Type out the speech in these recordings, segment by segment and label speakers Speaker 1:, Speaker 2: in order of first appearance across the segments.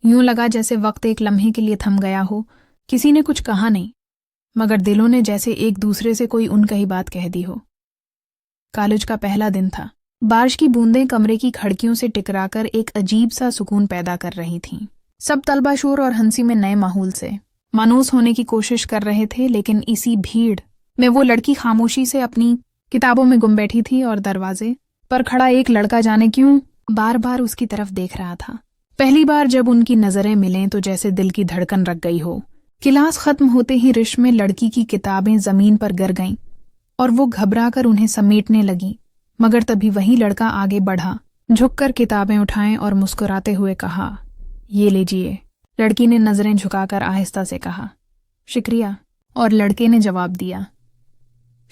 Speaker 1: یوں لگا جیسے وقت ایک لمحے کے لیے تھم گیا ہو. کسی نے کچھ کہا نہیں، مگر دلوں نے جیسے ایک دوسرے سے کوئی ان کہی بات کہہ دی ہو. کالج کا پہلا دن تھا. بارش کی بوندیں کمرے کی کھڑکیوں سے ٹکرا کر ایک عجیب سا سکون پیدا کر رہی تھیں. سب طلبہ شور اور ہنسی میں نئے ماحول سے مانوس ہونے کی کوشش کر رہے تھے، لیکن اسی بھیڑ میں وہ لڑکی خاموشی سے اپنی کتابوں میں گم بیٹھی تھی اور دروازے پر کھڑا ایک لڑکا جانے کیوں بار بار اس کی طرف دیکھ رہا تھا. پہلی بار جب ان کی نظریں ملیں تو جیسے دل کی دھڑکن رک گئی ہو. کلاس ختم ہوتے ہی رش میں لڑکی کی کتابیں زمین پر گر گئیں اور وہ گھبرا کر انہیں سمیٹنے لگی، مگر تبھی وہی لڑکا آگے بڑھا، جھک کر کتابیں اٹھائیں اور مسکراتے ہوئے کہا، یہ لیجئے. لڑکی نے نظریں جھکا کر آہستہ سے کہا، شکریہ، اور لڑکے نے جواب دیا.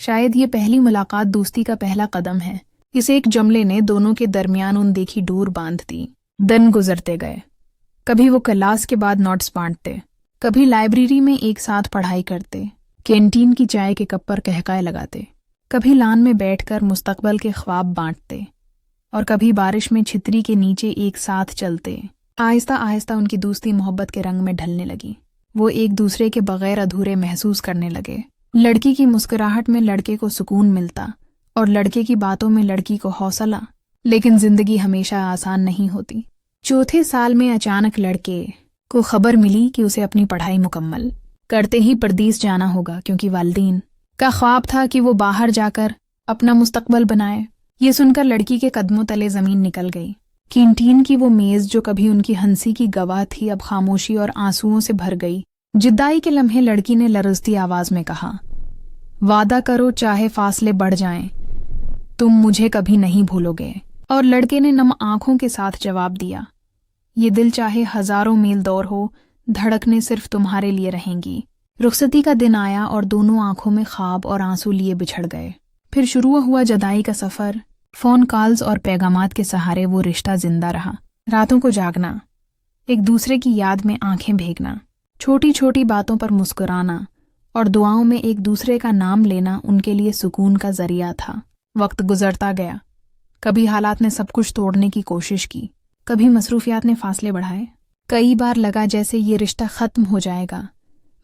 Speaker 1: شاید یہ پہلی ملاقات دوستی کا پہلا قدم ہے. اس ایک جملے نے دونوں کے درمیان ان دیکھی ڈور باندھ دی. دن گزرتے گئے. کبھی وہ کلاس کے بعد نوٹس بانٹتے، کبھی لائبریری میں ایک ساتھ پڑھائی کرتے، کینٹین کی چائے کے کپ پر قہقہے لگاتے، کبھی لان میں بیٹھ کر مستقبل کے خواب بانٹتے، اور کبھی بارش میں چھتری کے نیچے ایک ساتھ چلتے. آہستہ آہستہ ان کی دوستی محبت کے رنگ میں ڈھلنے لگی. وہ ایک دوسرے کے بغیر ادھورے محسوس کرنے لگے. لڑکی کی مسکراہٹ میں لڑکے کو سکون ملتا اور لڑکے کی باتوں میں لڑکی کو حوصلہ. لیکن زندگی ہمیشہ آسان نہیں ہوتی. چوتھے سال میں اچانک لڑکے کو خبر ملی کہ اسے اپنی پڑھائی مکمل کرتے ہی پردیس جانا ہوگا، کیونکہ والدین کا خواب تھا کہ وہ باہر جا کر اپنا مستقبل بنائے. یہ سن کر لڑکی کے قدموں تلے زمین نکل گئی. کینٹین کی وہ میز جو کبھی ان کی ہنسی کی گواہ تھی اب خاموشی اور آنسوؤں سے بھر گئی. جدائی کے لمحے لڑکی نے لرزتی آواز میں کہا، وعدہ کرو چاہے فاصلے بڑھ جائیں، تم مجھے کبھی نہیں بھولو گے. اور لڑکے نے نم آنکھوں کے ساتھ جواب دیا، یہ دل چاہے ہزاروں میل دور ہو، دھڑکنے صرف تمہارے لیے رہیں گی. رخصتی کا دن آیا اور دونوں آنکھوں میں خواب اور آنسو لیے بچھڑ گئے. پھر شروع ہوا جدائی کا سفر. فون کالز اور پیغامات کے سہارے وہ رشتہ زندہ رہا. راتوں کو جاگنا، ایک دوسرے کی یاد میں آنکھیں بھیگنا، چھوٹی چھوٹی باتوں پر مسکرانا اور دعاؤں میں ایک دوسرے کا نام لینا ان کے لیے سکون کا ذریعہ تھا. وقت گزرتا گیا. کبھی حالات نے سب کچھ توڑنے کی کوشش کی، کبھی مصروفیات نے فاصلے بڑھائے. کئی بار لگا جیسے یہ رشتہ ختم ہو جائے گا،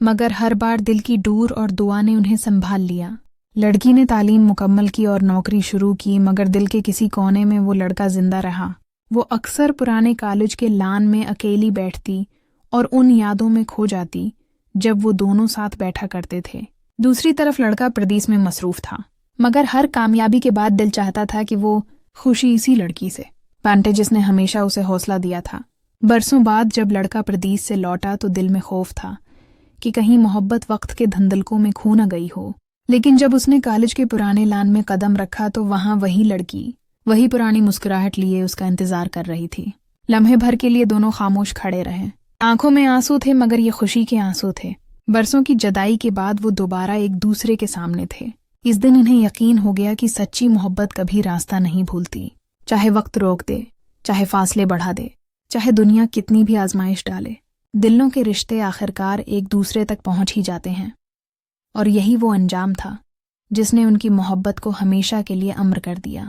Speaker 1: مگر ہر بار دل کی ڈور اور دعا نے انہیں سنبھال لیا. لڑکی نے تعلیم مکمل کی اور نوکری شروع کی، مگر دل کے کسی کونے میں وہ لڑکا زندہ رہا. وہ اکثر پرانے کالج کے لان میں اکیلی بیٹھتی اور ان یادوں میں کھو جاتی جب وہ دونوں ساتھ بیٹھا کرتے تھے. دوسری طرف لڑکا پردیس میں مصروف تھا، مگر ہر کامیابی کے بعد دل چاہتا تھا کہ وہ خوشی اسی لڑکی سے بانٹے جس نے ہمیشہ اسے حوصلہ دیا تھا. برسوں بعد جب لڑکا پردیس سے لوٹا تو دل میں خوف تھا کہ کہیں محبت وقت کے دھندلکوں میں کھو نہ گئی ہو. لیکن جب اس نے کالج کے پرانے لان میں قدم رکھا تو وہاں وہی لڑکی وہی پرانی مسکراہٹ لیے اس کا انتظار کر رہی تھی. لمحے بھر کے لیے دونوں خاموش کھڑے رہے. آنکھوں میں آنسو تھے، مگر یہ خوشی کے آنسو تھے. برسوں کی جدائی کے بعد وہ دوبارہ ایک دوسرے کے سامنے تھے. اس دن انہیں یقین ہو گیا کہ سچی محبت کبھی راستہ نہیں بھولتی، چاہے وقت روک دے، چاہے فاصلے بڑھا دے، چاہے دنیا کتنی بھی آزمائش ڈالے. دلوں کے رشتے آخرکار ایک دوسرے تک پہنچ ہی جاتے ہیں، اور یہی وہ انجام تھا جس نے ان کی محبت کو ہمیشہ کے لیے امر کر دیا.